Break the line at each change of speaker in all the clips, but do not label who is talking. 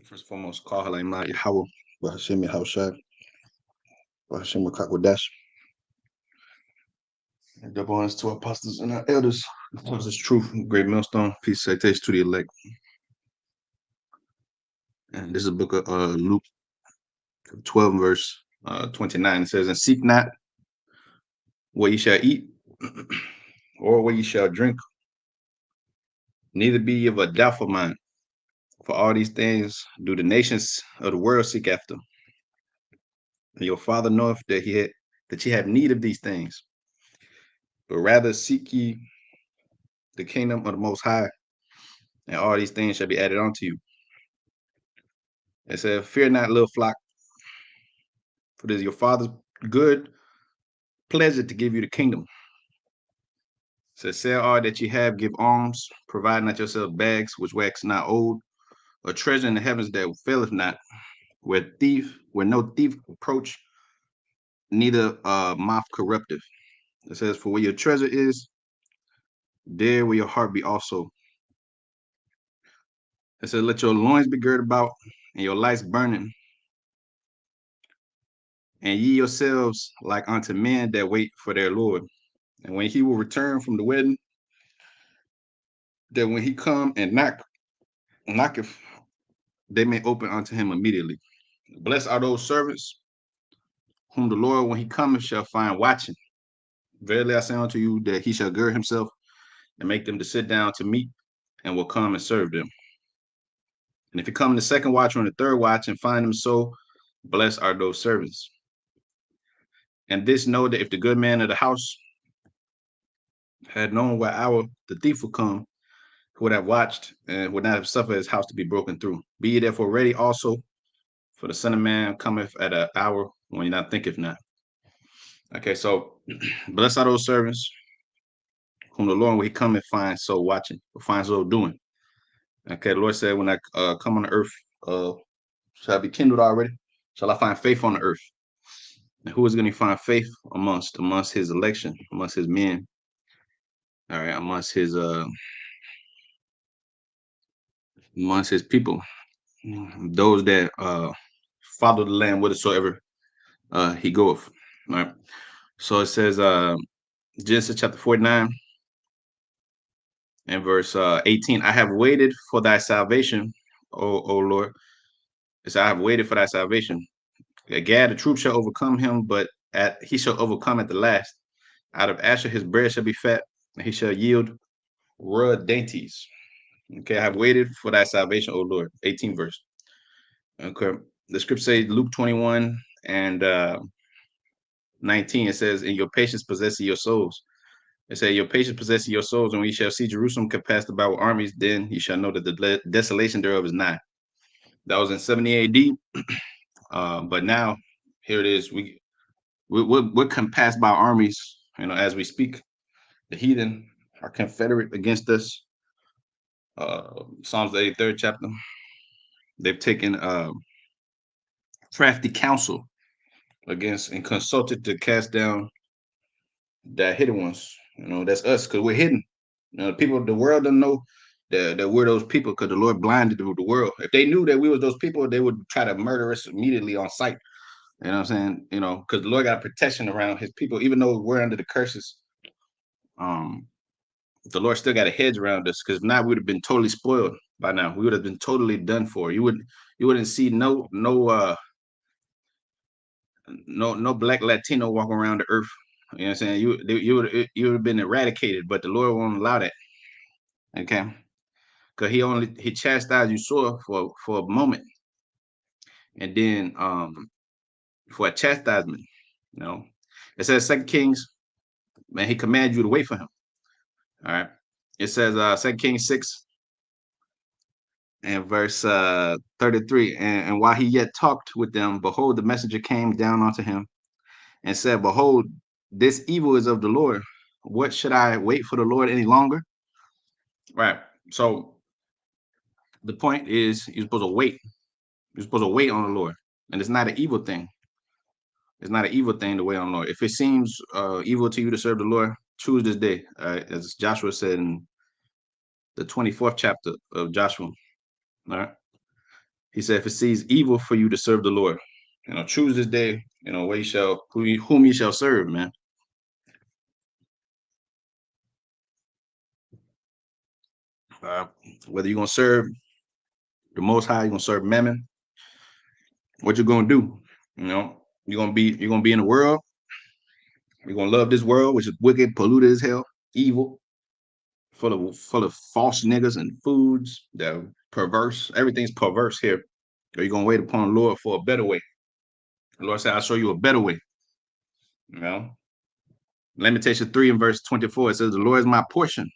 First and foremost, call her like Yahweh, Bahashim Yahushai, Bahashim Wakakwadash. And double honors to our apostles and our elders. Tells us truth, great millstone, peace, citation to the elect. And this is a book of Luke 12, verse 29. It says, "And seek not what ye shall eat, or what ye shall drink, neither be ye of a doubtful mind. For all these things do the nations of the world seek after. And your Father knoweth that ye have need of these things. But rather seek ye the kingdom of the Most High, and all these things shall be added unto you." It said, "Fear not, little flock, for it is your Father's good pleasure to give you the kingdom." It says, "Sell all that ye have, give alms, provide not yourselves bags which wax not old, a treasure in the heavens that faileth not, where no thief approach, neither moth corruptive." It says, "For where your treasure is, there will your heart be also." It says, "Let your loins be girded about, and your lights burning, and ye yourselves like unto men that wait for their Lord. And when he will return from the wedding, that when he come and knocketh, they may open unto him immediately. Blessed are those servants whom the Lord, when he cometh, shall find watching. Verily I say unto you, that he shall gird himself and make them to sit down to meat, and will come and serve them. And if he come in the second watch or in the third watch and find them so, blessed are those servants. And this know that if the good man of the house had known what hour the thief would come, he would have watched and would not have suffered his house to be broken through. Be ye therefore ready also, for the Son of Man cometh at an hour when ye not thinketh not." Okay, so blessed are those servants whom the Lord, when he cometh, finds so watching, or finds so doing. Okay, the Lord said, "When I come on the earth, shall I be kindled already? Shall I find faith on the earth?" And who is going to find faith amongst his election, amongst his men, all right, amongst his people, those that follow the Lamb whithersoever he goeth. All right. So it says, Genesis chapter 49 and verse 18, "I have waited for thy salvation, O Lord." It says, "I have waited for thy salvation. Gad, the troop shall overcome him, but he shall overcome at the last. Out of Asher his bread shall be fat, and he shall yield raw dainties." Okay, "I have waited for thy salvation, O Lord." 18th verse. Okay. The scripture says, Luke 21 and 19, it says, "In your patience possess your souls." It says, "Your patience possess your souls, and we shall see Jerusalem compassed about with armies, then you shall know that the desolation thereof is nigh." That was in 70 AD. But now here it is. We're compassed by armies, as we speak. The heathen are confederate against us. Psalms the 83rd chapter. They've taken crafty counsel against and consulted to cast down that hidden ones. That's us, because we're hidden. The world don't know that we're those people, because the Lord blinded the world. If they knew that we was those people, they would try to murder us immediately on sight. You know what I'm saying? Because the Lord got protection around his people, even though we're under the curses. The Lord still got a hedge around us, because if not, we would have been totally spoiled by now. We would have been totally done for. You wouldn't see no black Latino walking around the earth. You know what I'm saying? You would have been eradicated, but the Lord won't allow that. Okay, because he chastised you sore for a moment, and then for a chastisement. You know, it says Second Kings, man, he commanded you to wait for him. All right, it says 2 Kings 6 and verse 33, and while he yet talked with them, behold, the messenger came down unto him and said, "Behold, this evil is of the Lord. What should I wait for the Lord any longer?" Right. So the point is, you're supposed to wait. You're supposed to wait on the Lord, and it's not an evil thing. It's not an evil thing to wait on the Lord. If it seems evil to you to serve the Lord, choose this day, as Joshua said in the 24th chapter of Joshua. All right. He said, if it sees evil for you to serve the Lord, choose this day, where you shall whom you shall serve, man. Uh, Whether you're gonna serve the Most High, you're gonna serve Mammon, what you're gonna do? You're gonna be in the world. You're gonna love this world, which is wicked, polluted as hell, evil, full of false niggas and foods that are perverse. Everything's perverse here. Or you're gonna wait upon the Lord for a better way. The Lord said, I'll show you a better way. You know, Lamentation 3 and verse 24, it says, the Lord is my portion.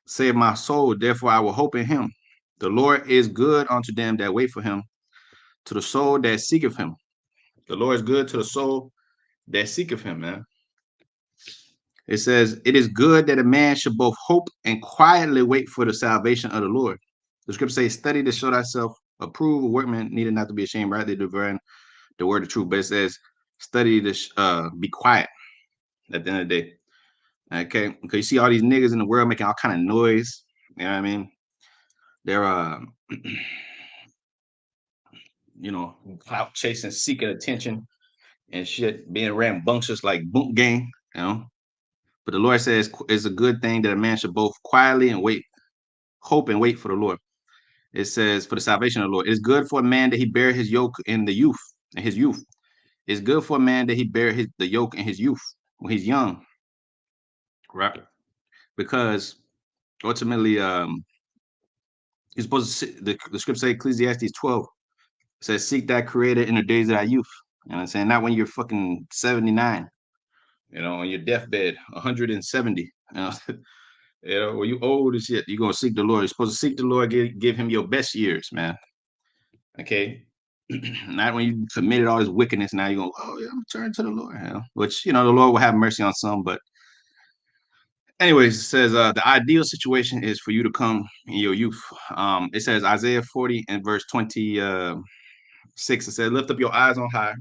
Save my soul, therefore I will hope in him. The Lord is good unto them that wait for him, to the soul that seeketh him. The Lord is good to the soul that seeketh him, man. It says, it is good that a man should both hope and quietly wait for the salvation of the Lord. The scripture says, study to show thyself approved, a workman needed not to be ashamed, rightly dividing the word of truth. But it says, study to be quiet at the end of the day. Okay, because you see all these niggas in the world making all kind of noise. You know what I mean? They're clout chasing, seeking attention and shit, being rambunctious like boot gang. But the Lord says it's a good thing that a man should both quietly and hope and wait for the Lord. It says, for the salvation of the Lord. It's good for a man that he bear his yoke in his youth. It's good for a man that he bear the yoke in his youth, when he's young, right? Because ultimately, you're supposed to the scripture say Ecclesiastes 12 says, seek that creator in the days of thy youth. You know what I'm saying? Not when you're fucking 79, on your deathbed, 170. When you old as shit, you're gonna seek the Lord. You're supposed to seek the Lord, give him your best years, man. Okay. Not when you committed all this wickedness. Now you're going, oh yeah, I'm turning to the Lord. Which the Lord will have mercy on some. But anyways, it says the ideal situation is for you to come in your youth. It says Isaiah 40 and verse 26. It says, lift up your eyes on high,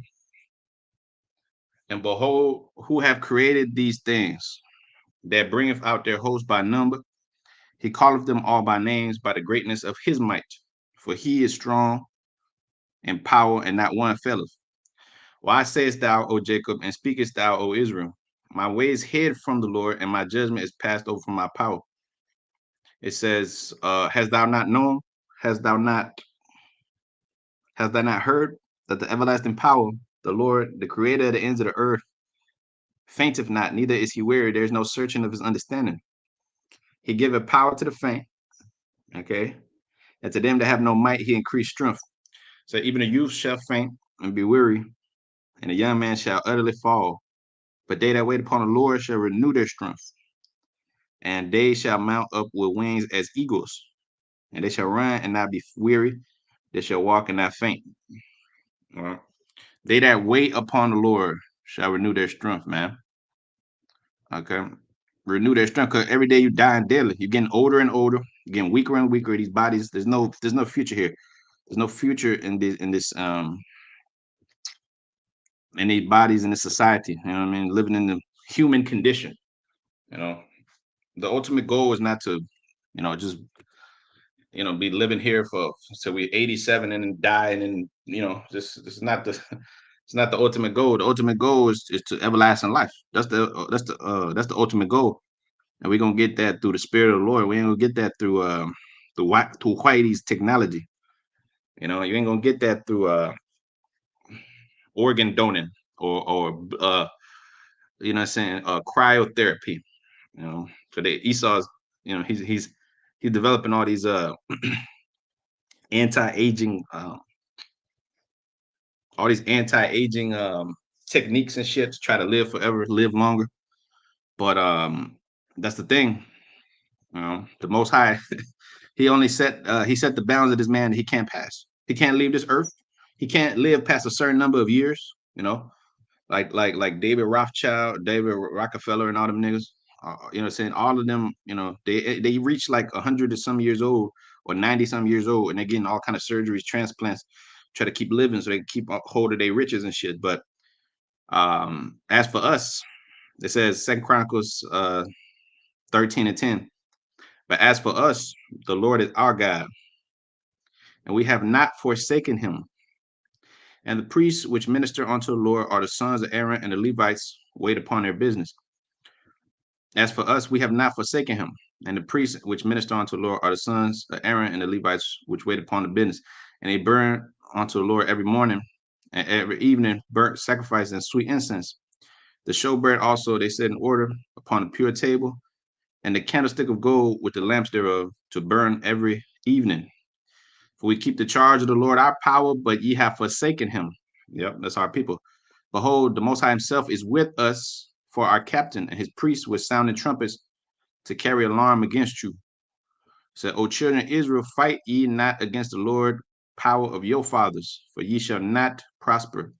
and behold, who have created these things, that bringeth out their host by number. He calleth them all by names, by the greatness of his might. For he is strong in power, and not one faileth. Why sayest thou, O Jacob, and speakest thou, O Israel? My ways hid from the Lord, and my judgment is passed over from my power. It says, hast thou not known? Hast thou not heard that the everlasting power, the Lord, the creator of the ends of the earth, fainteth not, neither is he weary. There is no searching of his understanding. He giveth power to the faint, okay? And to them that have no might, he increased strength. So even a youth shall faint and be weary, and a young man shall utterly fall. But they that wait upon the Lord shall renew their strength, and they shall mount up with wings as eagles, and they shall run and not be weary. They shall walk and not faint. All right. They that wait upon the Lord shall renew their strength, man. Okay. Renew their strength, because every day you dying daily. You're getting older and older, you're getting weaker and weaker. These bodies, there's no future here. There's no future in this in these bodies in this society. You know what I mean? Living in the human condition. You know, the ultimate goal is not to, just be living here for so we 87 and then die, and then this is not the it's not the ultimate goal. The ultimate goal is to everlasting life. That's the ultimate goal, and we're gonna get that through the Spirit of the Lord. We ain't gonna get that through Whitey's technology. You ain't gonna get that through organ donating or what I'm saying, cryotherapy. So Esau's, he's developing all these anti-aging techniques and shit to try to live forever, live longer. But that's the thing. The Most High, he set the bounds of this man that he can't pass. He can't leave this earth. He can't live past a certain number of years. Like David Rothschild, David Rockefeller, and all them niggas. Saying all of them, they reach like 100 or some years old or 90 some years old, and they're getting all kind of surgeries, transplants, try to keep living so they can keep hold of their riches and shit. But as for us, it says Second Chronicles 13 and 10. But as for us, the Lord is our God, and we have not forsaken him. And the priests which minister unto the Lord are the sons of Aaron, and the Levites wait upon their business. As for us, we have not forsaken him. And the priests which minister unto the Lord are the sons of Aaron, and the Levites which wait upon the business. And they burn unto the Lord every morning and every evening burnt sacrifice and sweet incense. The showbread also they set in order upon a pure table, and the candlestick of gold with the lamps thereof to burn every evening. For we keep the charge of the Lord our power, but ye have forsaken him. Yep, that's our people. Behold, the Most High himself is with us for our captain, and his priests with sounding trumpets to carry alarm against you. Said, O children of Israel, fight ye not against the Lord power of your fathers, for ye shall not prosper.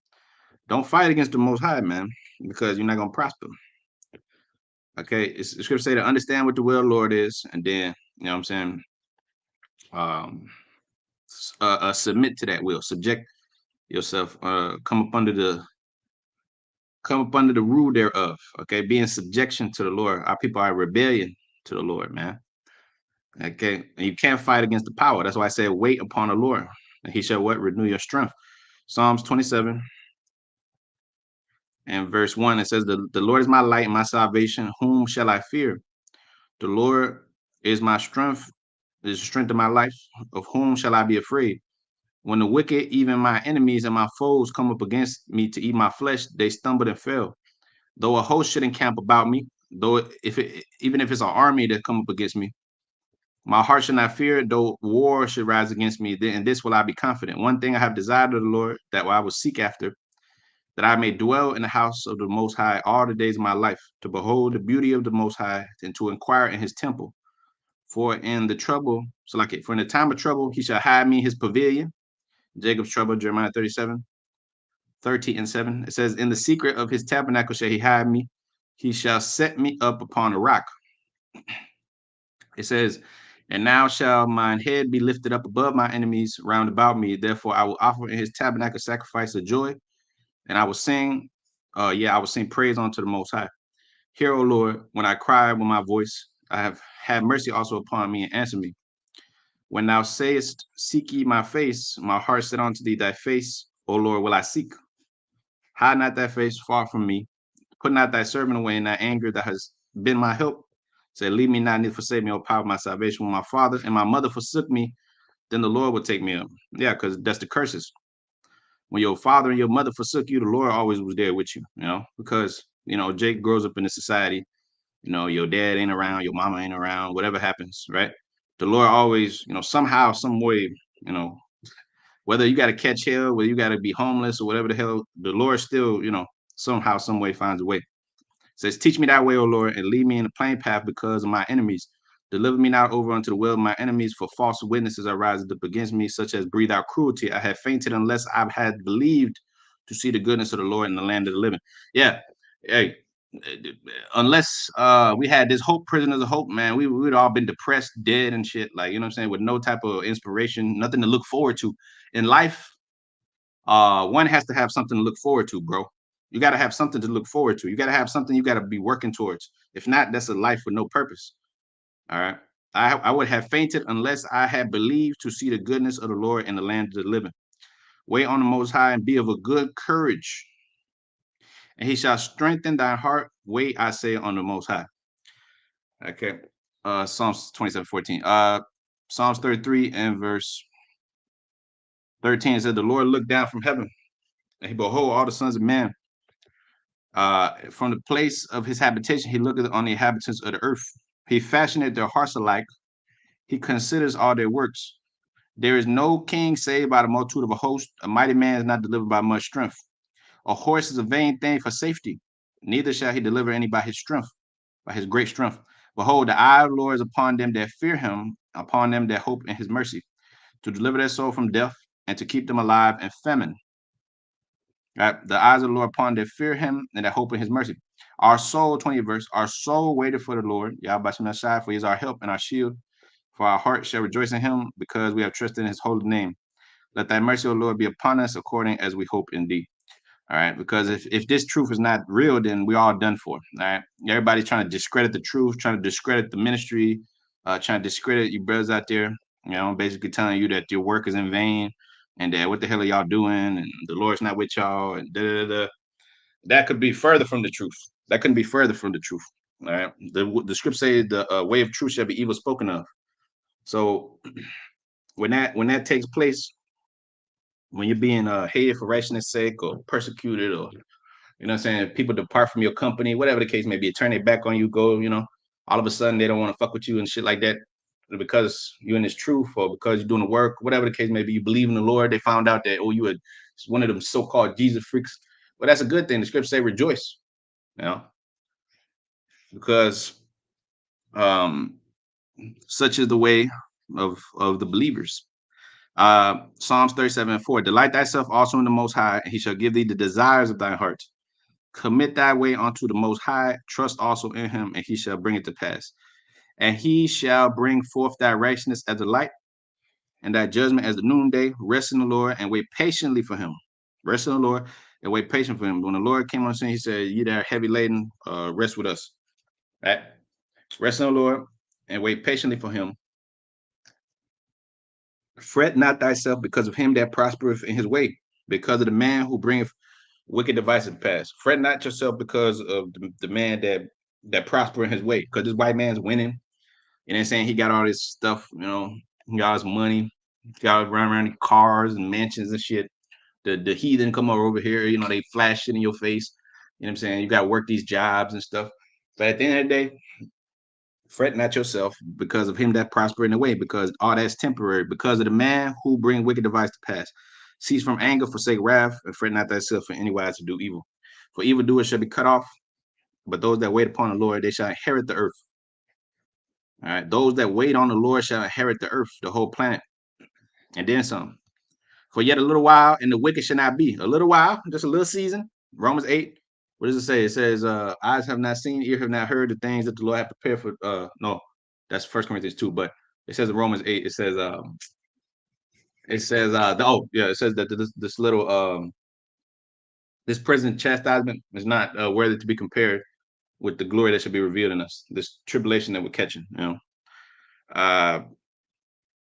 Don't fight against the Most High, man, because you're not going to prosper. Okay, it's scripture say to understand what the will of the Lord is, and then, you know what I'm saying, um, submit to that will, subject yourself, come up under the rule thereof. Okay, be in subjection to the Lord. Our people are rebellion to the Lord, man. Okay, and you can't fight against the power. That's why I say wait upon the Lord, and he shall what? Renew your strength. Psalms 27 and verse 1, it says, the Lord is my light and my salvation. Whom shall I fear? The Lord is my strength, is the strength of my life. Of whom shall I be afraid? When the wicked, even my enemies and my foes, come up against me to eat my flesh, they stumbled and fell. Though a host should encamp about me, though even if it's an army that come up against me, my heart should not fear. Though war should rise against me, then in this will I be confident. One thing I have desired of the Lord, that I will seek after, that I may dwell in the house of the Most High all the days of my life, to behold the beauty of the Most High, and to inquire in His temple. For in the trouble, so like it, for in the time of trouble, He shall hide me in His pavilion. Jacob's trouble, Jeremiah 37, 13 and 7. It says, in the secret of His tabernacle shall He hide me. He shall set me up upon a rock. It says, and now shall mine head be lifted up above my enemies round about me. Therefore, I will offer in his tabernacle sacrifice of joy, and I will sing, I will sing praise unto the Most High. Hear, O Lord, when I cry with my voice. I have had mercy also upon me and answer me. When thou sayest, seek ye my face, my heart said unto thee, thy face, O Lord, will I seek. Hide not thy face far from me. Put not thy servant away in thy anger that has been my help. Say, leave me not, neither forsake me, O power of my salvation. When my father and my mother forsook me, then the Lord will take me up. Yeah, because that's the curses. When your father and your mother forsook you, the Lord always was there with you, because, Jake grows up in a society, your dad ain't around, your mama ain't around, whatever happens, right? The Lord always, somehow, some way, whether you got to catch hell, whether you got to be homeless or whatever the hell, the Lord still, somehow, some way finds a way. Says, teach me thy way, O Lord, and lead me in the plain path because of my enemies. Deliver me not over unto the will of my enemies, for false witnesses are rising up against me, such as breathe out cruelty. I have fainted unless I had believed to see the goodness of the Lord in the land of the living. Yeah. Hey, unless we had this hope, prisoners of hope, man, we would all been depressed, dead and shit. Like, you know what I'm saying? With no type of inspiration, nothing to look forward to. In life, one has to have something to look forward to, bro. You got to have something to look forward to. You got to have something you got to be working towards. If not, that's a life with no purpose. All right. I would have fainted unless I had believed to see the goodness of the Lord in the land of the living. Wait on the Most High and be of a good courage, and he shall strengthen thy heart. Wait, I say, on the Most High. Okay. Psalms 27:14. Psalms 33 and verse 13 said, the Lord looked down from heaven, and he behold all the sons of men. From the place of his habitation, he looketh on the inhabitants of the earth. He fashioned their hearts alike. He considers all their works. There is no king saved by the multitude of a host. A mighty man is not delivered by much strength. A horse is a vain thing for safety. Neither shall he deliver any by his strength, by his great strength. Behold, the eye of the Lord is upon them that fear him, upon them that hope in his mercy, to deliver their soul from death and to keep them alive in famine. Right? The eyes of the Lord upon that fear him and that hope in his mercy. Our soul, 20th verse, our soul waited for the Lord, Yahweh Shai, for he is our help and our shield. For our heart shall rejoice in him because we have trusted in his holy name. Let thy mercy, O Lord, be upon us according as we hope in thee. All right. Because if this truth is not real, then we all done for. All right. Everybody's trying to discredit the truth, trying to discredit the ministry, trying to discredit you brothers out there. basically telling you that your work is in vain and that what the hell are y'all doing and the Lord's not with y'all and da da da. That could be further from the truth. That couldn't be further from the truth. All right. The script says the way of truth shall be evil spoken of. So when that takes place, when you're being hated for righteousness' sake or persecuted or what I'm saying, people depart from your company, whatever the case may be, turn their back on you, go, all of a sudden they don't want to fuck with you and shit like that because you're in this truth or because you're doing the work, whatever the case may be, you believe in the Lord, they found out that, oh, you were one of them so-called Jesus freaks. But that's a good thing. The scriptures say rejoice, you know, because um such is the way of the believers. Psalms 37:4. Delight thyself also in the Most High, and he shall give thee the desires of thy heart. Commit thy way unto the Most High, trust also in him, and he shall bring it to pass. And he shall bring forth thy righteousness as the light, and thy judgment as the noonday. Rest in the Lord and wait patiently for him. Rest in the Lord and wait patient for him. When the Lord came on scene, he said, "Ye that are heavy laden, rest with us." Right? Rest in the Lord and wait patiently for him. Fret not thyself because of him that prospereth in his way, because of the man who bringeth wicked devices to pass. Fret not yourself because of the man that prosper in his way, because this white man's winning. You know what I'm saying? He got all this stuff, he got his money, he got around in cars and mansions and shit. The heathen come over here, they flash shit in your face. You know what I'm saying? You gotta work these jobs and stuff. But at the end of the day, fret not yourself because of him that prosper in the way, because all that's temporary, because of the man who bring wicked device to pass. Cease from anger, forsake wrath, and fret not thyself for any wise to do evil. For evildoers shall be cut off, but those that wait upon the Lord, they shall inherit the earth. All right. Those that wait on the Lord shall inherit the earth, the whole planet, and then some. For yet a little while, and the wicked shall not be. A little while, just a little season. Romans 8. What does it say? It says, eyes have not seen, ear have not heard the things that the Lord have prepared for. No, that's First Corinthians 2. But it says in Romans 8, it says that this little this present chastisement is not worthy to be compared with the glory that shall be revealed in us. This tribulation that we're catching. Uh,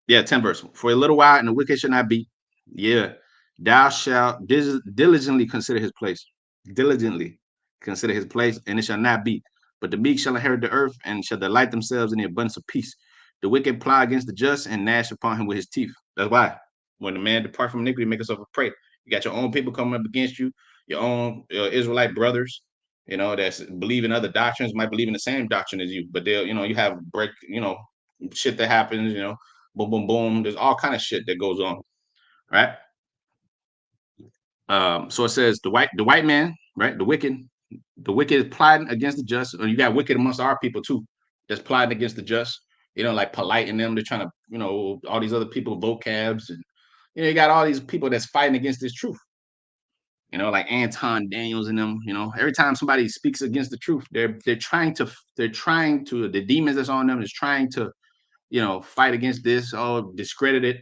Yeah, 10 verse. For a little while, and the wicked shall not be. Yeah, thou shalt diligently consider his place. Diligently consider his place, and it shall not be. But the meek shall inherit the earth and shall delight themselves in the abundance of peace. The wicked ply against the just and gnash upon him with his teeth. That's why when the man depart from iniquity, make yourself a prey. You got your own people coming up against you, your own Israelite brothers, that's believe in other doctrines, might believe in the same doctrine as you, but they'll, you have shit that happens, boom, boom, boom. There's all kind of shit that goes on, right? So it says the white man, right? The wicked is plotting against the just. Or you got wicked amongst our people too, that's plotting against the just. Like polite in them. They're trying to, all these other people vocabs, and you got all these people that's fighting against this truth. Like Anton Daniels and them. Every time somebody speaks against the truth, they're trying to the demons that's on them is trying to fight against this, discredit it,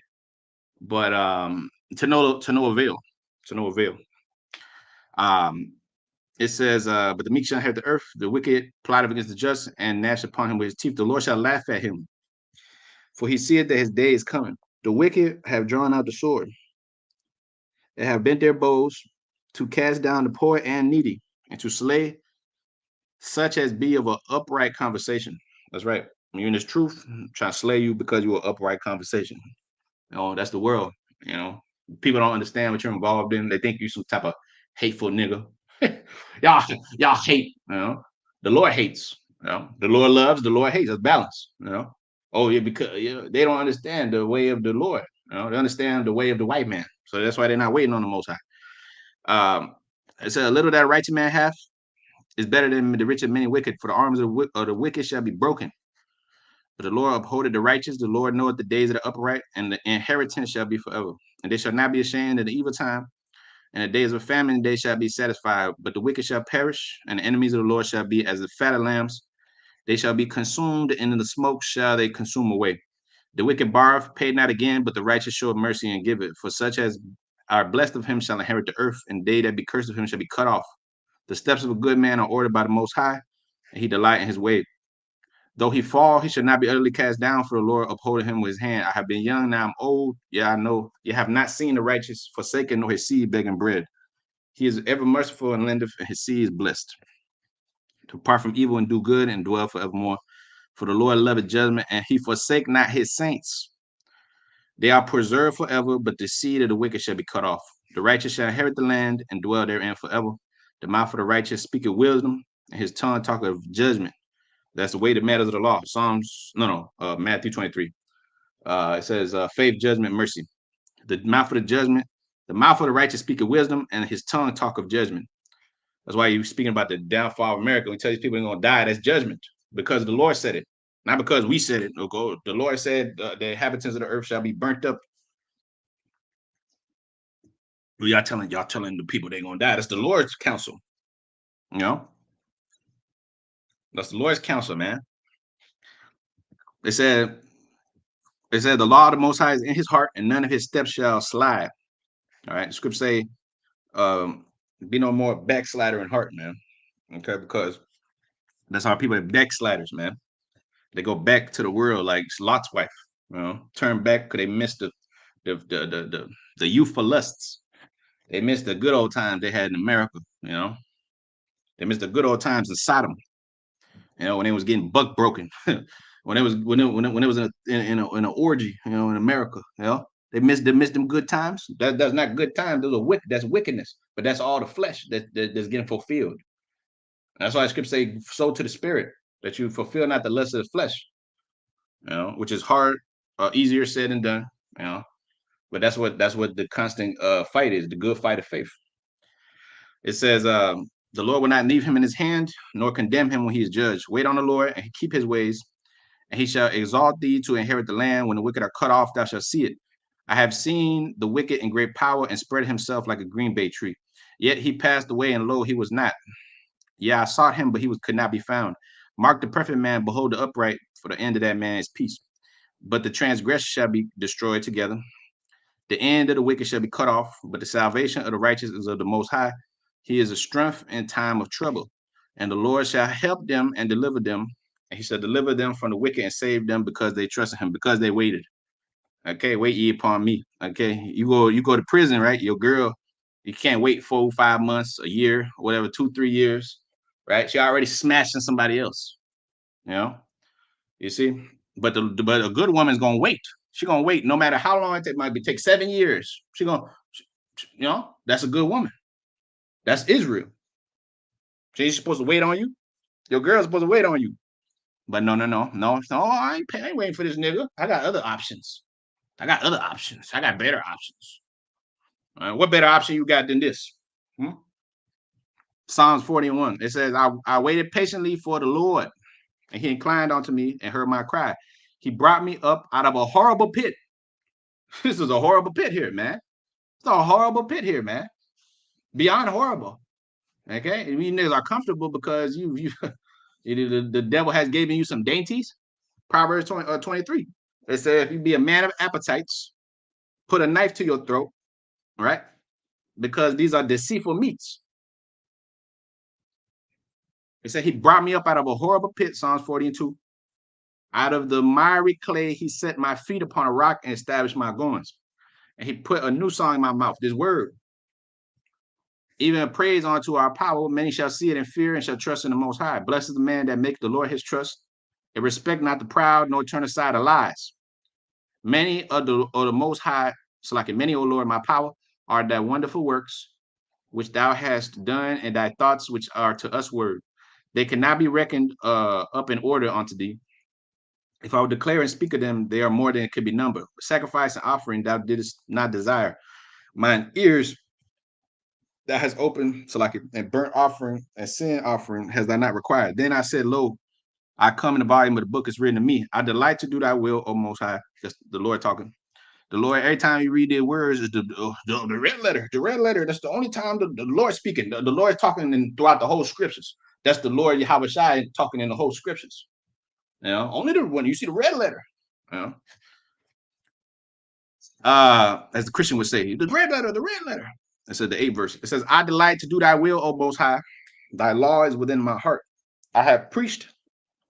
but to no avail, to no avail. Um, it says, but the meek shall inherit the earth, the wicked plot against the just, and gnash upon him with his teeth. The Lord shall laugh at him, for he seeth that his day is coming. The wicked have drawn out the sword, they have bent their bows to cast down the poor and needy, and to slay such as be of an upright conversation. That's right. When you're in this truth, trying to slay you because you're an upright conversation. That's the world. You know, People don't understand what you're involved in. They think you some type of hateful nigga. y'all hate. The Lord hates. The Lord loves. The Lord hates. That's balance. Oh yeah, because they don't understand the way of the Lord. They understand the way of the white man. So that's why they're not waiting on the Most High. It says, "A little that a righteous man hath is better than the rich and many wicked. For the arms of the wicked shall be broken, but the Lord upholdeth the righteous. The Lord knoweth the days of the upright, and the inheritance shall be forever. And they shall not be ashamed in the evil time. And the days of famine they shall be satisfied. But the wicked shall perish, and the enemies of the Lord shall be as the fat of lambs. They shall be consumed, and in the smoke shall they consume away. The wicked borroweth, pay not again, but the righteous show mercy and give it. For such as are blessed of him shall inherit the earth, and they that be cursed of him shall be cut off. The steps of a good man are ordered by the Most High, and he delight in his way. Though he fall, he should not be utterly cast down, for the Lord upholding him with his hand. I have been young, now I'm old. Yeah, I know. You have not seen the righteous forsaken, nor his seed begging bread. He is ever merciful and lendeth, and his seed is blessed. To depart from evil and do good and dwell forevermore. For the Lord loveth judgment, and he forsake not his saints. They are preserved forever, but the seed of the wicked shall be cut off. The righteous shall inherit the land and dwell therein forever. The mouth of the righteous speaketh wisdom, and his tongue talketh of judgment. That's the way the matters of the law. Matthew 23. It says, faith, judgment, mercy. The mouth of the mouth of the righteous speaketh wisdom, and his tongue talk of judgment. That's why you're speaking about the downfall of America. We tell these people they're going to die. That's judgment because the Lord said it, not because we said it. Okay? The Lord said the inhabitants of the earth shall be burnt up. Well, y'all telling the people they're going to die. That's the Lord's counsel. You know, that's the Lord's counsel, man. It said the law of the Most High is in his heart, and none of his steps shall slide. All right, the scripture say, be no more backslider in heart, man. Okay, because that's how people are backsliders, man. They go back to the world like Lot's wife, turn back because they missed the youthful lusts. They missed the good old times they had in America, They missed the good old times in Sodom, when they was getting buck broken, when it was in an orgy, in America, They missed them good times. That's not good times. That's wickedness. But that's all the flesh that's getting fulfilled. That's why the scripture say, "Sow to the spirit, that you fulfill not the lust of the flesh." Which is hard, easier said than done. But that's what the constant fight is, the good fight of faith. It says, "The Lord will not leave him in his hand, nor condemn him when he is judged. Wait on the Lord and keep his ways, and he shall exalt thee to inherit the land. When the wicked are cut off, thou shalt see it. I have seen the wicked in great power and spread himself like a green bay tree. Yet he passed away, and lo, he was not. Yeah, I sought him, but he could not be found. Mark the perfect man, behold the upright, for the end of that man is peace. But the transgressor shall be destroyed together. The end of the wicked shall be cut off, but the salvation of the righteous is of the Most High. He is a strength in time of trouble. And the Lord shall help them and deliver them. And he shall deliver them from the wicked and save them because they trusted him, because they waited. Okay, wait ye upon me. Okay, you go to prison, right? Your girl, you can't wait 4, 5 months, a year, whatever, 2, 3 years, right? She already smashing somebody else. You see. But a good woman's gonna wait. She's gonna wait no matter how long it might take 7 years. She's gonna, that's a good woman. That's Israel. She's supposed to wait on you. Your girl's supposed to wait on you. But no. I ain't waiting for this nigga. I got other options. I got better options. What better option you got than this? Psalms 41. It says, I waited patiently for the Lord, and he inclined unto me and heard my cry. He brought me up out of a horrible pit. This is a horrible pit here, man. It's a horrible pit here, man. Beyond horrible. Okay? And you niggas are comfortable because the devil has given you some dainties. Proverbs 23. It says, if you be a man of appetites, put a knife to your throat, right? Because these are deceitful meats. It said, he brought me up out of a horrible pit, Psalms 42. Out of the miry clay, he set my feet upon a rock and established my goings. And he put a new song in my mouth, this word. Even praise unto our power, many shall see it in fear and shall trust in the Most High. Blessed is the man that makes the Lord his trust, and respect not the proud, nor turn aside the lies. Many of the Most High, so like many, O Lord, my power, are thy wonderful works, which thou hast done, and thy thoughts, which are to us word. They cannot be reckoned up in order unto thee. If I would declare and speak of them, they are more than it could be numbered. Sacrifice and offering thou didst not desire. Mine ears that has opened, so like a burnt offering and sin offering has thou not required. Then I said, lo, I come in the volume of the book is written to me. I delight to do thy will, O Most High. Just the Lord talking. The Lord, every time you read their words, is the red letter. The red letter, that's the only time the Lord speaking. The Lord talking throughout the whole scriptures. That's the Lord Yahweh Shai talking in the whole scriptures. Only the when you see the red letter. As the Christian would say, the red letter. It said the 8th verse. It says, I delight to do thy will, O Most High. Thy law is within my heart. I have preached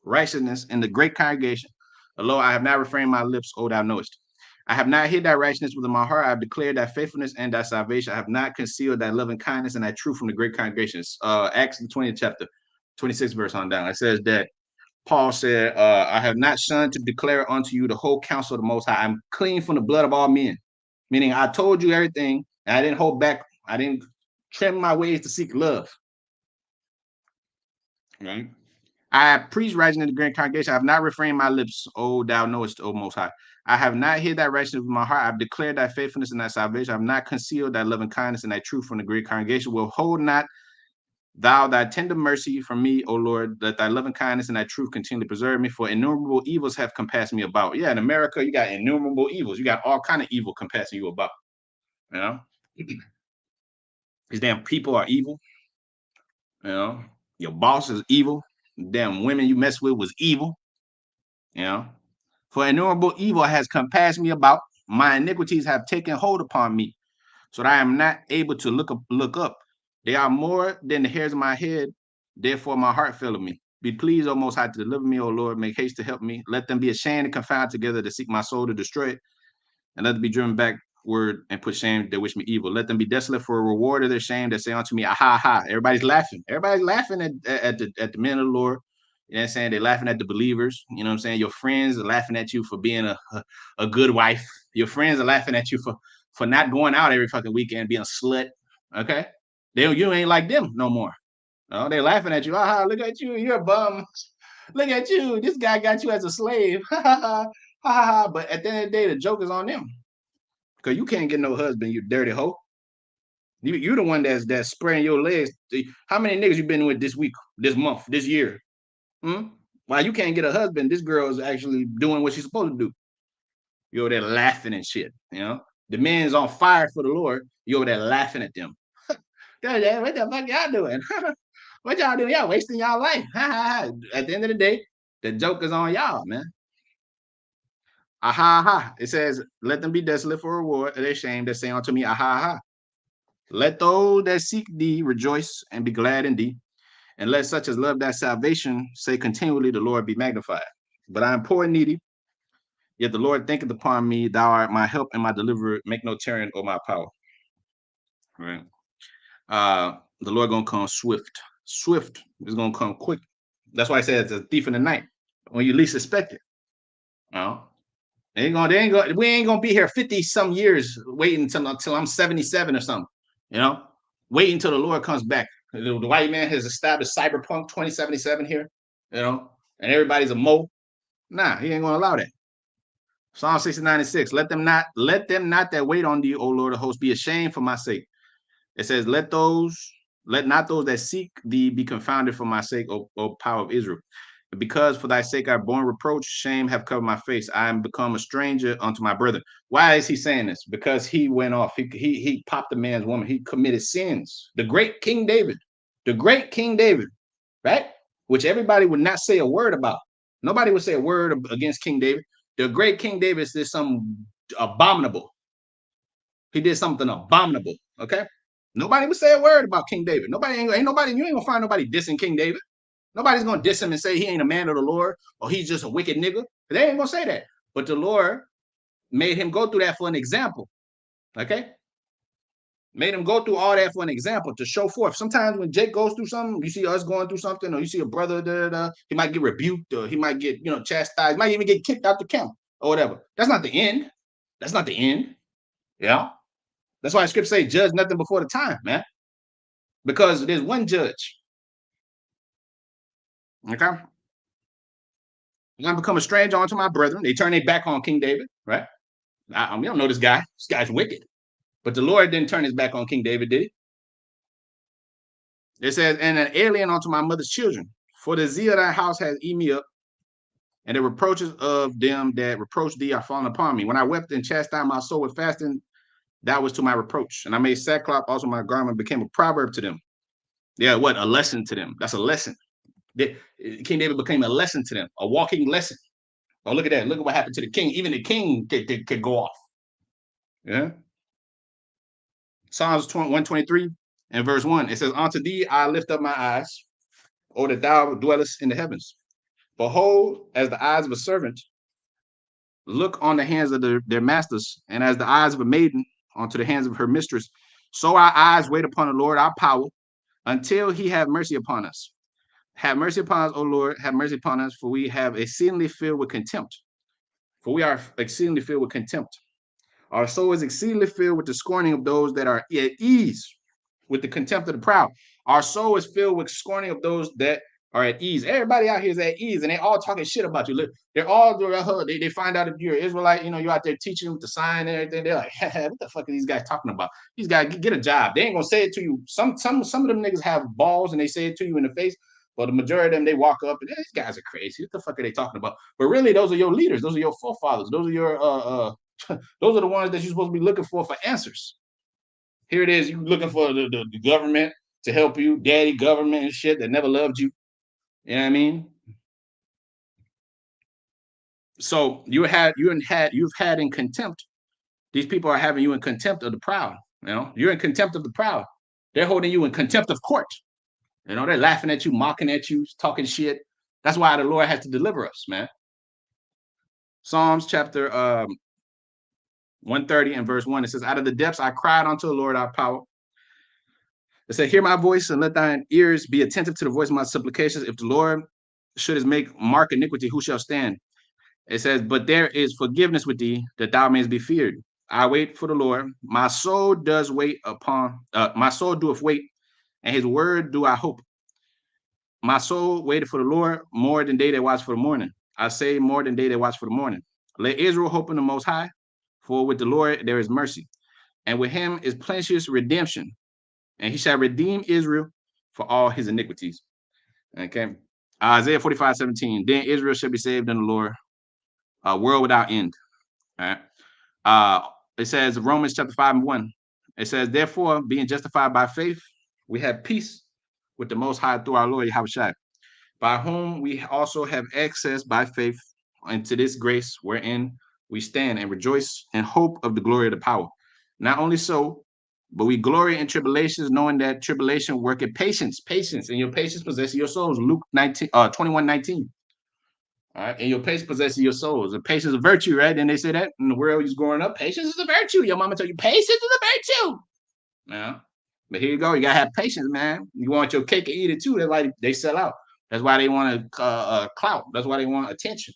righteousness in the great congregation. Lo, I have not refrained my lips, O thou knowest. I have not hid thy righteousness within my heart. I have declared thy faithfulness and thy salvation. I have not concealed thy loving kindness and thy truth from the great congregations. Acts the 20th chapter, 26 verse on down. It says that Paul said, I have not shunned to declare unto you the whole counsel of the Most High. I'm clean from the blood of all men. Meaning I told you everything, and I didn't hold back. I didn't trim my ways to seek love. Right? I have preached righteousness in the great congregation. I have not refrained my lips, O thou knowest, O Most High. I have not hid thy righteousness in my heart. I have declared thy faithfulness and thy salvation. I have not concealed thy loving kindness and thy truth from the great congregation. Will hold not thou thy tender mercy from me, O Lord. Let thy loving kindness and thy truth continually preserve me, for innumerable evils have compassed me about. Yeah, in America, you got innumerable evils. You got all kind of evil compassing you about. You know, these damn people are evil. You know, your boss is evil. Damn women you mess with was evil. You know, for innumerable evil has compassed me about. My iniquities have taken hold upon me, so that I am not able to look up. They are more than the hairs of my head. Therefore, my heart faileth me. Be pleased, O Most High, to deliver me, O Lord. Make haste to help me. Let them be ashamed and confounded together to seek my soul to destroy it, and let them be driven backward and put shame that wish me evil. Let them be desolate for a reward of their shame that say unto me, aha, ha. Everybody's laughing. Everybody's laughing at the men of the Lord. You know what I'm saying? They're laughing at the believers. You know what I'm saying? Your friends are laughing at you for being a good wife. Your friends are laughing at you for not going out every fucking weekend, being a slut. Okay? You ain't like them no more. Oh, they're laughing at you. Aha, look at you. You're a bum. Look at you. This guy got you as a slave. Ha ha ha. Ha ha ha. But at the end of the day, the joke is on them. Because you can't get no husband, you dirty hoe. You're the one that's spreading your legs. How many niggas you been with this week, this month, this year? Hmm? Why you can't get a husband? This girl is actually doing what she's supposed to do. You're over there laughing and shit. You know, the man's on fire for the Lord. You're over there laughing at them. What the fuck y'all doing? What y'all doing? Y'all wasting y'all life. At the end of the day, the joke is on y'all, man. Aha, aha. It says, let them be desolate for reward. They're ashamed that say unto me, aha, aha. Let those that seek thee rejoice and be glad in thee. And let such as love thy salvation say continually, the Lord be magnified. But I am poor and needy, yet the Lord thinketh upon me. Thou art my help and my deliverer. Make no terror or my power. Right. The Lord gonna come swift. Swift is gonna come quick. That's why I said it's a thief in the night when you least expect it. You know? We ain't gonna be here 50 some years waiting until I'm 77 or something, you know, waiting until the Lord comes back. The white man has established cyberpunk 2077 here, you know, and everybody's a mo. Nah, he ain't gonna allow that. Psalm 69:6. Let them not that wait on thee, O Lord of hosts, be ashamed for my sake. It says, let not those that seek thee be confounded for my sake, O power of Israel. Because for thy sake I have borne reproach, shame have covered my face. I am become a stranger unto my brother. Why is he saying this? Because he went off. He popped the man's woman. He committed sins. The great King David, right? Which everybody would not say a word about. Nobody would say a word against King David. The great King David did something abominable. He did something abominable. Okay. Nobody would say a word about King David. You ain't gonna find nobody dissing King David. Nobody's gonna diss him and say he ain't a man of the Lord or he's just a wicked nigga. They ain't gonna say that. But the Lord made him go through that for an example. Okay? Made him go through all that for an example to show forth. Sometimes when Jake goes through something, you see us going through something, or you see a brother, he might get rebuked, or he might get, chastised, might even get kicked out the camp or whatever. That's not the end. That's not the end. Yeah. That's why the scripture say, judge nothing before the time, man. Because there's one judge. Okay. I become a stranger unto my brethren. They turn their back on King David, right? We don't know this guy. This guy's wicked. But the Lord didn't turn his back on King David, did he? It says, and an alien unto my mother's children. For the zeal of thy house has eaten me up, and the reproaches of them that reproach thee are fallen upon me. When I wept and chastised my soul with fasting, that was to my reproach. And I made sackcloth also my garment, became a proverb to them. Yeah, what? A lesson to them. That's a lesson. King David became a lesson to them, a walking lesson. Oh, look at that. Look at what happened to the king. Even the king could go off. Yeah. Psalms 123 and verse 1. It says, unto thee I lift up my eyes, O that thou dwellest in the heavens. Behold, as the eyes of a servant look on the hands of their masters, and as the eyes of a maiden onto the hands of her mistress, so our eyes wait upon the Lord our power, until he have mercy upon us. Have mercy upon us, O Lord, have mercy upon us, for we have exceedingly filled with contempt. For we are exceedingly filled with contempt. Our soul is exceedingly filled with the scorning of those that are at ease, with the contempt of the proud. Our soul is filled with scorning of those that are at ease. Everybody out here is at ease, and they all talking shit about you. Look, they're all they find out if you're an Israelite, you're out there teaching them with the sign and everything. They're like, what the fuck are these guys talking about? These guys get a job. They ain't gonna say it to you. Some of them niggas have balls and they say it to you in the face. But the majority of them, they walk up and these guys are crazy. What the fuck are they talking about? But really, those are your leaders. Those are your forefathers. Those are your those are the ones that you're supposed to be looking for answers. Here it is, you looking for the government to help you, daddy government and shit that never loved you. You know what I mean? So you've had in contempt. These people are having you in contempt of the proud. You're in contempt of the proud. They're holding you in contempt of court. They're laughing at you, mocking at you, talking shit. That's why the Lord has to deliver us, man. Psalms chapter 130 and verse 1, it says, out of the depths I cried unto the Lord our power. It said, hear my voice and let thine ears be attentive to the voice of my supplications. If the Lord should make mark iniquity, who shall stand? It says, but there is forgiveness with thee, that thou mayest be feared. I wait for the Lord. My soul does wait upon, my soul doeth wait, and his word do I hope. My soul waited for the Lord more than they that watch for the morning. I say more than they that watch for the morning. Let Israel hope in the Most High, for with the Lord there is mercy, and with him is plenteous redemption, and he shall redeem Israel for all his iniquities. Okay. Isaiah 45:17. Then Israel shall be saved in the Lord, a world without end. All right. It says Romans chapter 5:1. It says, therefore, being justified by faith, we have peace with the Most High through our Lord Yahushua, by whom we also have access by faith into this grace wherein we stand and rejoice in hope of the glory of the power. Not only so, but we glory in tribulations, knowing that tribulation worketh patience, and your patience possesses your souls. Luke 21:19. All right, and your patience possesses your souls. And patience is a virtue, right? And they say that in the world you're growing up, patience is a virtue. Your mama tell you patience is a virtue. Yeah. But here you go. You gotta have patience, man. You want your cake and eat it too. That's why they sell out. That's why they want clout. That's why they want attention.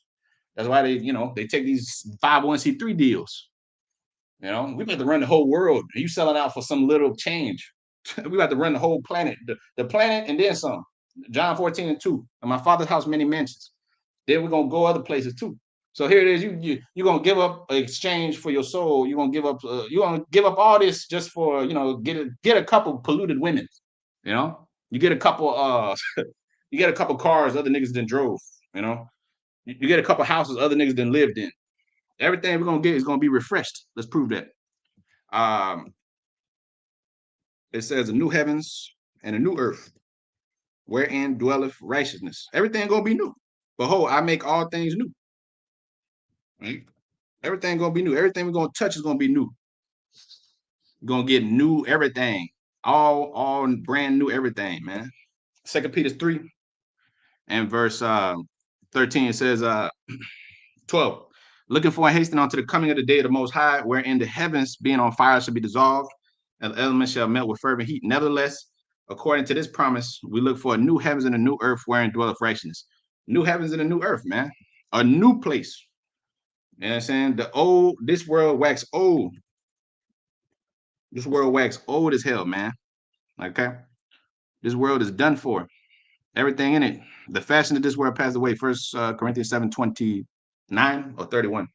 That's why they take these 501c3 deals. We about to run the whole world. You selling out for some little change. We about to run the whole planet, the planet, and then some. John 14:2. In my Father's house, many mansions. Then we're gonna go other places too. So here it is. You're gonna give up an exchange for your soul. You're gonna give up all this just for get a couple polluted women. You get a couple you get a couple cars other niggas than drove. You get a couple houses other niggas than lived in. Everything we're gonna get is gonna be refreshed. Let's prove that. It says a new heavens and a new earth, wherein dwelleth righteousness. Everything gonna be new. Behold, I make all things new. Right? Everything gonna be new. Everything we're gonna touch is gonna be new. We're gonna get new everything. All brand new everything, man. 2 Peter 3 and verse 13, it says 12. Looking for and hastening unto the coming of the day of the Most High, wherein the heavens being on fire shall be dissolved, and the elements shall melt with fervent heat. Nevertheless, according to this promise, we look for a new heavens and a new earth wherein dwelleth righteousness. New heavens and a new earth, man. A new place. You know what I'm saying? This world wax old. This world wax old as hell, man. Okay? This world is done for. Everything in it. The fashion of this world passed away. First Corinthians 7:29 or 31. I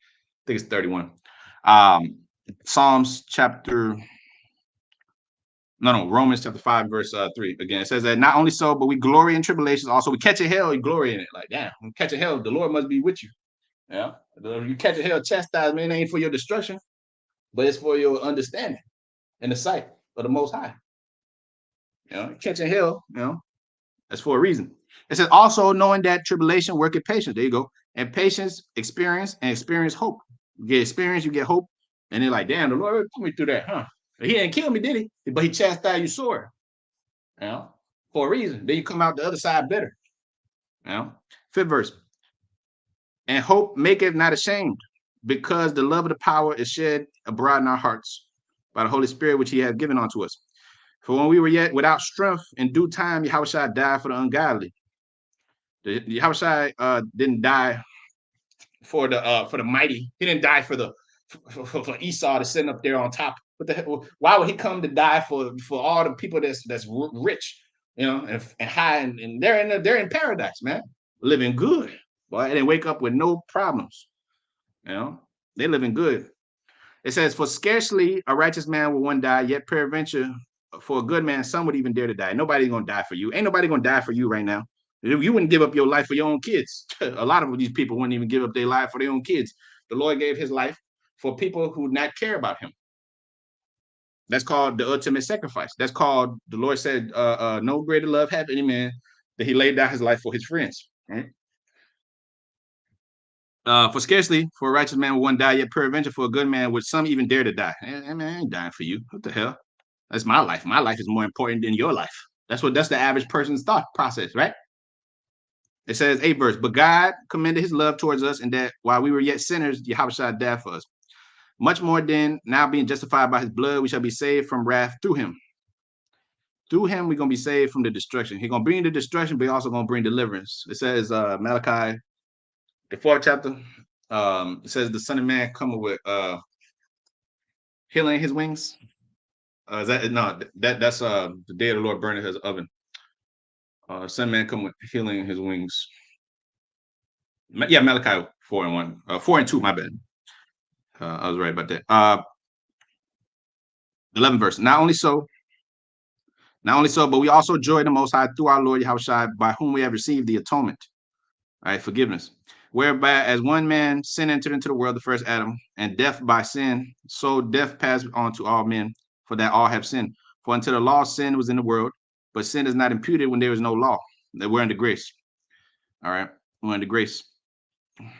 think it's 31. Romans chapter 5, verse 3. Again, it says that not only so, but we glory in tribulations. Also, we catch a hell, you glory in it. Like, damn, we catch a hell, the Lord must be with you. Yeah. You catch a hell chastisement, it ain't for your destruction, but it's for your understanding in the sight of the Most High. Catching hell, that's for a reason. It says also knowing that tribulation worketh patience. There you go. And patience, experience, and experience hope. You get experience, you get hope. And they're like, damn, the Lord put me through that, huh? He didn't kill me, did he? But he chastised you sore. For a reason. Then you come out the other side better. Fifth verse. And hope maketh not ashamed, because the love of the power is shed abroad in our hearts by the Holy Spirit, which he hath given unto us. For when we were yet without strength, in due time Yahushua died for the ungodly. Yahushua didn't die for the mighty. He didn't die for Esau to sit up there on top. What the hell? Why would he come to die for all the people that's rich, and high, and they're in paradise, man, living good. Boy, they wake up with no problems. They living good. It says, "For scarcely a righteous man will one die, yet peradventure for a good man, some would even dare to die." Nobody's gonna die for you. Ain't nobody gonna die for you right now. You wouldn't give up your life for your own kids. A lot of these people wouldn't even give up their life for their own kids. The Lord gave his life for people who not care about him. That's called the ultimate sacrifice. That's called, the Lord said, no greater love hath any man that he laid down his life for his friends. Right? For scarcely for a righteous man will one die, yet peradventure for a good man would some even dare to die. Man, I ain't dying for you. What the hell? That's my life. My life is more important than your life. That's the average person's thought process, right? It says, 8th verse, "But God commended his love towards us, and that while we were yet sinners, Yahushua died for us. Much more then, now being justified by his blood, we shall be saved from wrath through him." Through him, we're going to be saved from the destruction. He's going to bring the destruction, but he's also going to bring deliverance. It says, Malachi, the 4th chapter, it says, "The Son of Man coming with healing his wings." That's the day of the Lord burning his oven. Son of Man come with healing his wings. Yeah, Malachi 4:1, 4:2. My bad. I was right about that. 11th verse. Not only so, but we also joy the Most High through our Lord Yahushua, by whom we have received the atonement, all right, forgiveness. Whereby, as one man sin entered into the world, the first Adam, and death by sin, so death passed on to all men, for that all have sinned. For until the law, sin was in the world, but sin is not imputed when there is no law. That we're under grace. All right, we're under grace.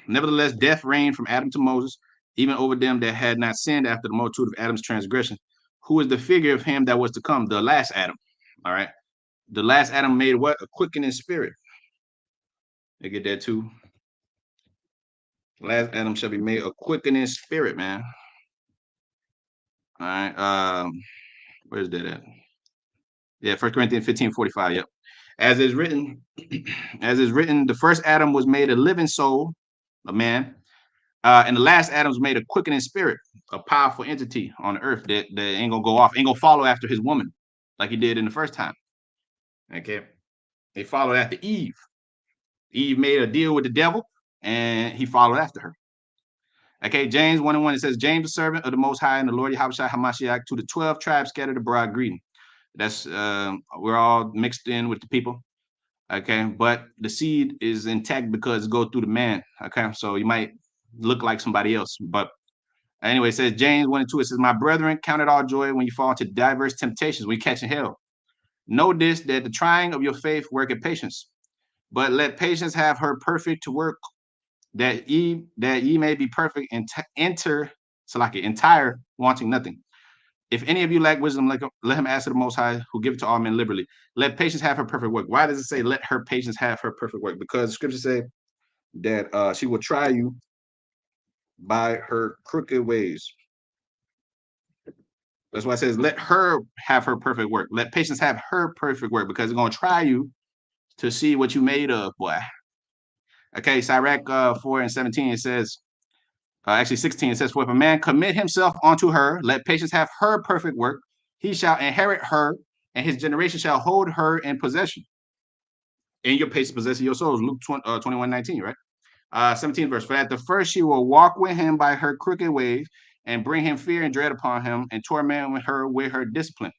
Nevertheless, death reigned from Adam to Moses, even over them that had not sinned after the multitude of Adam's transgression, who is the figure of him that was to come, the last Adam. All right. The last Adam made what? A quickening spirit. They get that too. The last Adam shall be made a quickening spirit, man. All right. Where's that at? Yeah, 1 Corinthians 15:45. Yep. As is written, the first Adam was made a living soul, a man, and the last Adam was made a quickening spirit, a powerful entity on the earth that ain't gonna go off, ain't gonna follow after his woman like he did in the first time. Okay. They followed after Eve. Eve made a deal with the devil, and he followed after her. Okay, James 1:1, it says, "James, the servant of the Most High and the Lord Yahushua HaMashiach, to the 12 tribes scattered abroad, greeting." That's we're all mixed in with the people. Okay, but the seed is intact because it goes through the man. Okay, so you might look like somebody else, but anyway, it says James 1:2, it says, "My brethren, count it all joy when you fall into diverse temptations, when you catch hell. Know this, that the trying of your faith worketh patience. But let patience have her perfect to work, that ye may be perfect and entire, wanting nothing. If any of you lack wisdom, let him ask of the Most High, who give it to all men liberally. Let patience have her perfect work." Why does it say let her patience have her perfect work? Because the scriptures say that she will try you by her crooked ways. That's why it says let her have her perfect work. Let patience have her perfect work, because it's going to try you to see what you made of, boy. Okay, Sirach 4:17, it says, actually 16, it says, "For if a man commit himself unto her, let patience have her perfect work. He shall inherit her, and his generation shall hold her in possession. In your patience possessing your souls." Luke 21:19, right? 17 verse, "For at the first she will walk with him by her crooked ways, and bring him fear and dread upon him, and torment him with her discipline,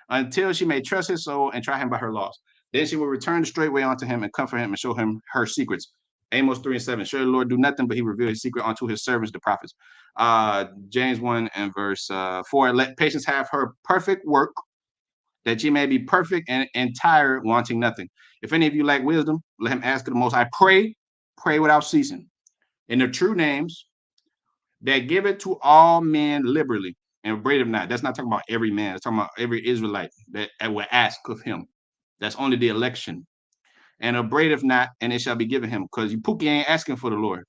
until she may trust his soul and try him by her laws. Then she will return the straight way unto him and comfort him and show him her secrets." Amos 3:7, "Surely the Lord do nothing, but he revealed his secret unto his servants, the prophets." James 1:4, "Let patience have her perfect work, that ye may be perfect and entire, wanting nothing. If any of you lack wisdom, let him ask of the Most High. Pray without ceasing, in the true names, that give it to all men liberally, and upbraid him not." That's not talking about every man. It's talking about every Israelite that will ask of him. That's only the election. and upbraideth not, and it shall be given him. Because you Pookie ain't asking for the Lord.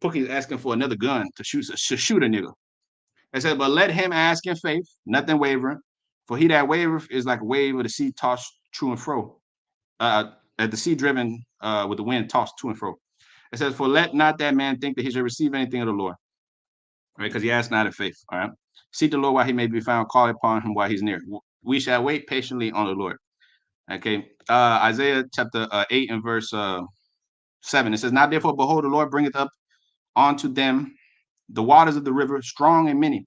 Pookie is asking for another gun to shoot a nigga. It said, but let him ask in faith, nothing wavering. For he that wavereth is like a wave of the sea tossed to and fro. At the sea driven with the wind tossed to and fro. It says, for let not that man think that he shall receive anything of the Lord. Right? Because he asked not in faith. All right. Seek the Lord while he may be found, call upon him while he's near. We shall wait patiently on the Lord. Okay. Isaiah chapter 8 and verse 7. It says, now therefore, behold, the Lord bringeth up unto them the waters of the river, strong and many.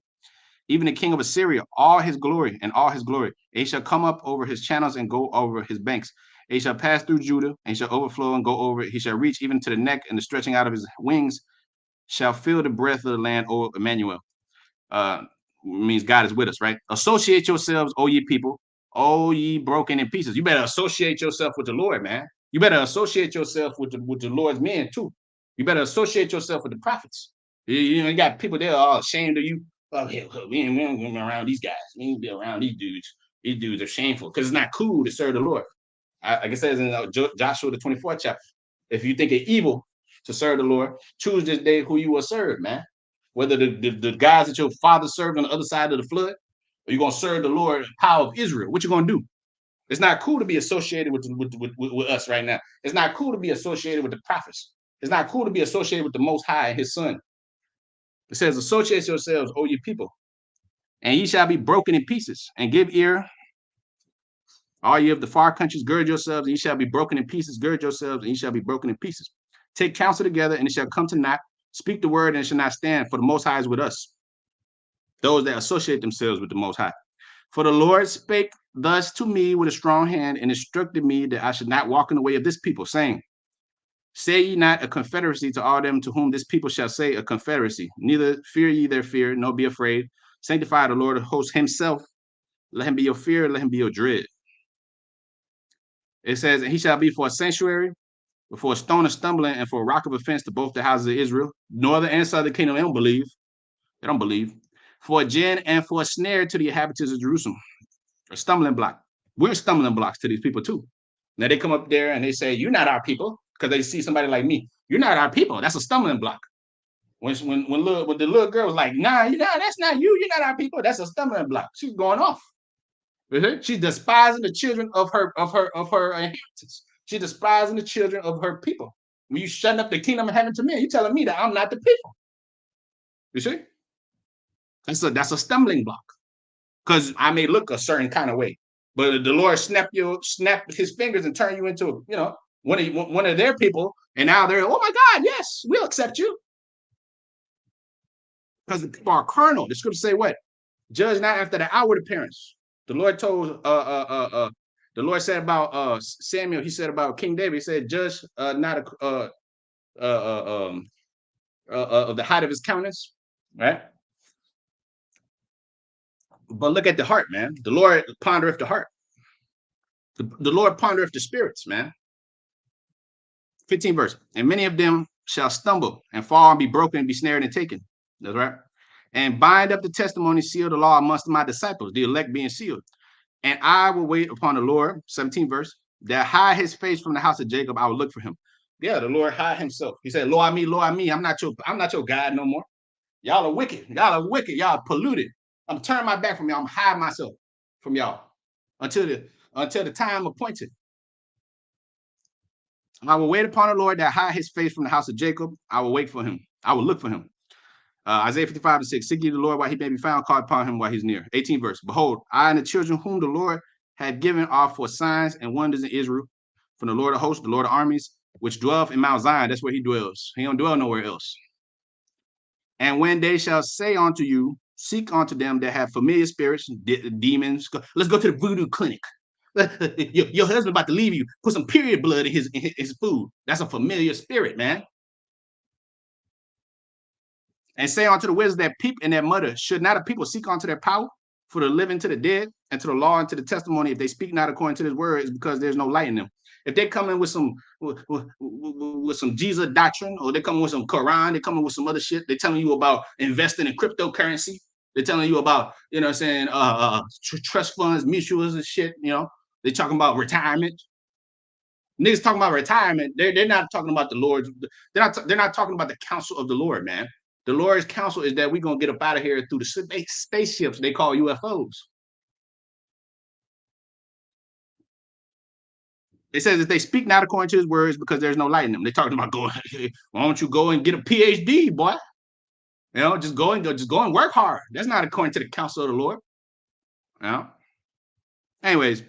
Even the king of Assyria, all his glory and all his glory. He shall come up over his channels and go over his banks. He shall pass through Judah and shall overflow and go over it. He shall reach even to the neck, and the stretching out of his wings shall fill the breadth of the land, O Emmanuel. Means God is with us, right? Associate yourselves, O ye people, O ye broken in pieces. You better associate yourself with the Lord, man. You better associate yourself with the Lord's men too. You better associate yourself with the prophets. You got people there all ashamed of you. Oh, hell, we ain't be around these guys. We ain't be around these dudes. These dudes are shameful because it's not cool to serve the Lord. Like it says in Joshua the 24th chapter, if you think it evil to serve the Lord, choose this day who you will serve, man. Whether the guys that your father served on the other side of the flood, or you're going to serve the Lord, power of Israel, what you going to do? It's not cool to be associated with us right now. It's not cool to be associated with the prophets. It's not cool to be associated with the Most High and his son. It says, associate yourselves, O ye people, and ye shall be broken in pieces, and give ear, all ye of the far countries, gird yourselves, and ye shall be broken in pieces, gird yourselves, and ye shall be broken in pieces. Take counsel together, and it shall come to naught. Speak the word, and it shall not stand, for the Most High is with us, those that associate themselves with the Most High. For the Lord spake thus to me with a strong hand, and instructed me that I should not walk in the way of this people, saying, say ye not a confederacy to all them to whom this people shall say a confederacy. Neither fear ye their fear, nor be afraid. Sanctify the Lord of hosts himself. Let him be your fear, let him be your dread. It says, and he shall be for a sanctuary, for a stone of stumbling, and for a rock of offense to both the houses of Israel. Northern and southern kingdom, they don't believe. They don't believe. For a gin and for a snare to the inhabitants of Jerusalem. A stumbling block. We're stumbling blocks to these people too. Now they come up there and they say, you're not our people, because they see somebody like me. You're not our people. That's a stumbling block. When the little girl was like, nah, that's not you. You're not our people. That's a stumbling block. She's going off. She's despising the children of her inheritance. She's despising the children of her people. When you shutting up the kingdom of heaven to me, you telling me that I'm not the people. You see? That's a stumbling block. Because I may look a certain kind of way, but the Lord snap his fingers and turn you into, one of their people, and now they're, oh my God, yes, we'll accept you. Because the people are carnal. The scriptures say what? Judge not after the outward appearance. The Lord told the Lord said about Samuel, he said about King David, he said, judge not of the height of his countenance, right? But look at the heart, man. The Lord pondereth the heart. The Lord pondereth the spirits, man. 15 verse. And many of them shall stumble and fall and be broken and be snared and taken. That's right. And bind up the testimony, seal the law amongst my disciples, the elect being sealed. And I will wait upon the Lord, 17 verse, that hide his face from the house of Jacob. I will look for him. Yeah, the Lord hide himself. He said, Lord me. I'm not your God no more. Y'all are wicked. Y'all are polluted. I'm turning my back from y'all. I'm hiding myself from y'all until the time appointed. I will wait upon the Lord that hide his face from the house of Jacob. I will wait for him. I will look for him. Isaiah 55:6. Seek ye the Lord while he may be found, call upon him while he's near. 18 verse. Behold, I and the children whom the Lord had given are for signs and wonders in Israel, from the Lord of hosts, the Lord of armies, which dwelleth in Mount Zion. That's where he dwells. He don't dwell nowhere else. And when they shall say unto you, seek unto them that have familiar spirits, demons. Let's go to the voodoo clinic. Your husband about to leave you. Put some period blood in his food. That's a familiar spirit, man. And say unto the wizards that peep in their mother, should not a people seek unto their power for the living to the dead, and to the law and to the testimony? If they speak not according to this word, it's because there's no light in them. If they come in with some Jesus doctrine, or they come with some Quran, they come in with some other shit, they're telling you about investing in cryptocurrency. They're telling you about, trust funds, mutuals and shit, they're talking about retirement. Niggas talking about retirement. They're not talking about the Lord. They're not talking about the counsel of the Lord, man. The Lord's counsel is that we're gonna get up out of here through the spaceships they call UFOs. It says if they speak not according to his words because there's no light in them. They're talking about going, why don't you go and get a PhD, boy? You know, just go and work hard. That's not according to the counsel of the Lord. You know? Anyways,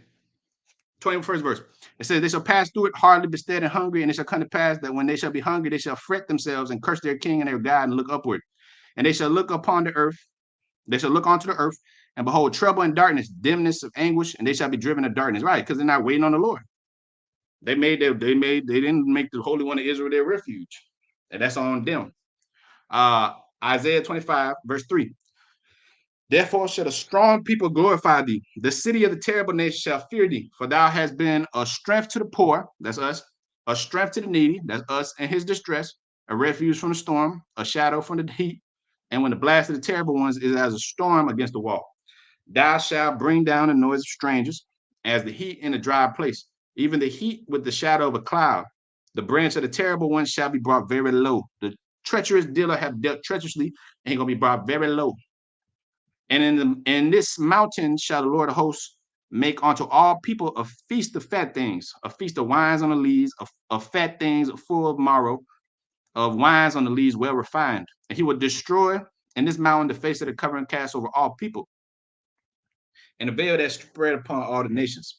21st verse. It says, they shall pass through it hardly bestead and hungry, and it shall come to pass that when they shall be hungry, they shall fret themselves and curse their king and their God and look upward. And they shall look upon the earth, they shall look onto the earth, and behold, trouble and darkness, dimness of anguish, and they shall be driven to darkness. Right, because they're not waiting on the Lord. They didn't make the Holy One of Israel their refuge. And that's on them. Isaiah 25, verse 3. Therefore shall the strong people glorify thee. The city of the terrible nation shall fear thee, for thou hast been a strength to the poor, that's us, a strength to the needy, that's us and his distress, a refuge from the storm, a shadow from the heat, and when the blast of the terrible ones is as a storm against the wall. Thou shalt bring down the noise of strangers, as the heat in a dry place, even the heat with the shadow of a cloud. The branch of the terrible one shall be brought very low. The treacherous dealer have dealt treacherously, and he's going to be brought very low. And in this mountain shall the Lord of hosts make unto all people a feast of fat things, a feast of wines on the lees, of fat things full of marrow, of wines on the lees well refined. And he will destroy in this mountain the face of the covering cast over all people, and the veil that spread upon all the nations.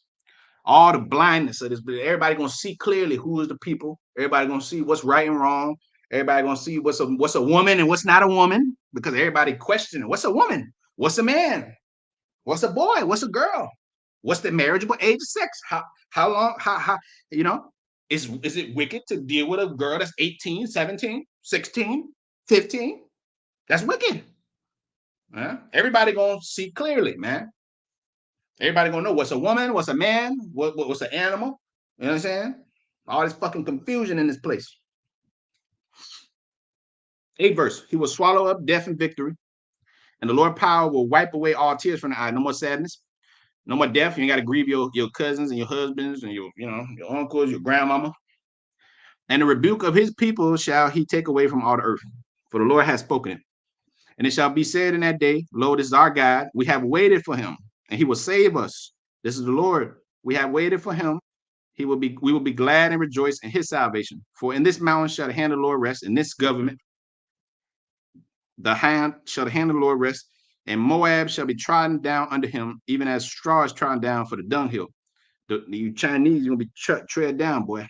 All the blindness of this, but everybody gonna see clearly who is the people. Everybody gonna see what's right and wrong. Everybody gonna see what's a woman and what's not a woman, because everybody questioning what's a woman, what's a man, what's a boy, what's a girl, what's the marriageable age of sex, how long, how you know, is it wicked to deal with a girl that's 18, 17, 16, 15? That's wicked. Everybody gonna see clearly, man. Everybody gonna know what's a woman, what's a man, what's an animal. You know what I'm saying? All this fucking confusion in this place. 8th verse. He will swallow up death and victory, and the Lord power will wipe away all tears from the eye. No more sadness, no more death. You ain't got to grieve your cousins and your husbands and your uncles, your grandmama. And the rebuke of his people shall he take away from all the earth, for the Lord has spoken it. And it shall be said in that day, lo, this is our God. We have waited for him, and he will save us. This is the Lord. We have waited for him. We will be glad and rejoice in his salvation. For in this mountain shall the hand of the Lord rest, in this government, the hand of the Lord rest, and Moab shall be trodden down under him, even as straw is trodden down for the dunghill. The Chinese, you're gonna be tread down, boy.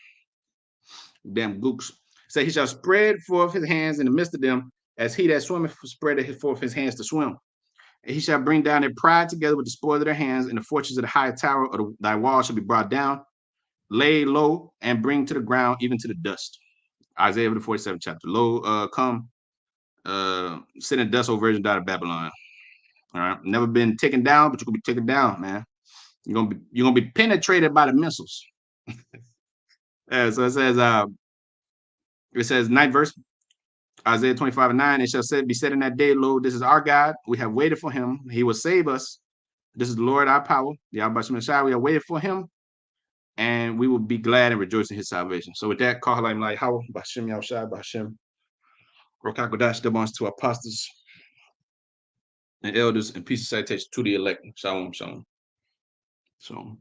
Damn gooks. Say he shall spread forth his hands in the midst of them, as he that swimmeth spreadeth forth his hands to swim. And he shall bring down their pride together with the spoil of their hands, and the fortunes of the high tower of thy wall shall be brought down, lay low, and bring to the ground, even to the dust. Isaiah the 47th chapter. Lo, come, sit in dust, O virgin daughter of Babylon. All right, never been taken down, but you're gonna be taken down, man. You're gonna be penetrated by the missiles. So it says 9th verse, Isaiah 25:9. It shall be said in that day, lo, this is our God. We have waited for him. He will save us. This is the Lord our power. Yahweh Shemashai. We have waited for him, and we will be glad and rejoice in his salvation. So with that, call him like how Bashem Yahushai Bashem Rokakodash Debons to apostles and elders, and peace and salutation to the elect. Shalom, shalom. So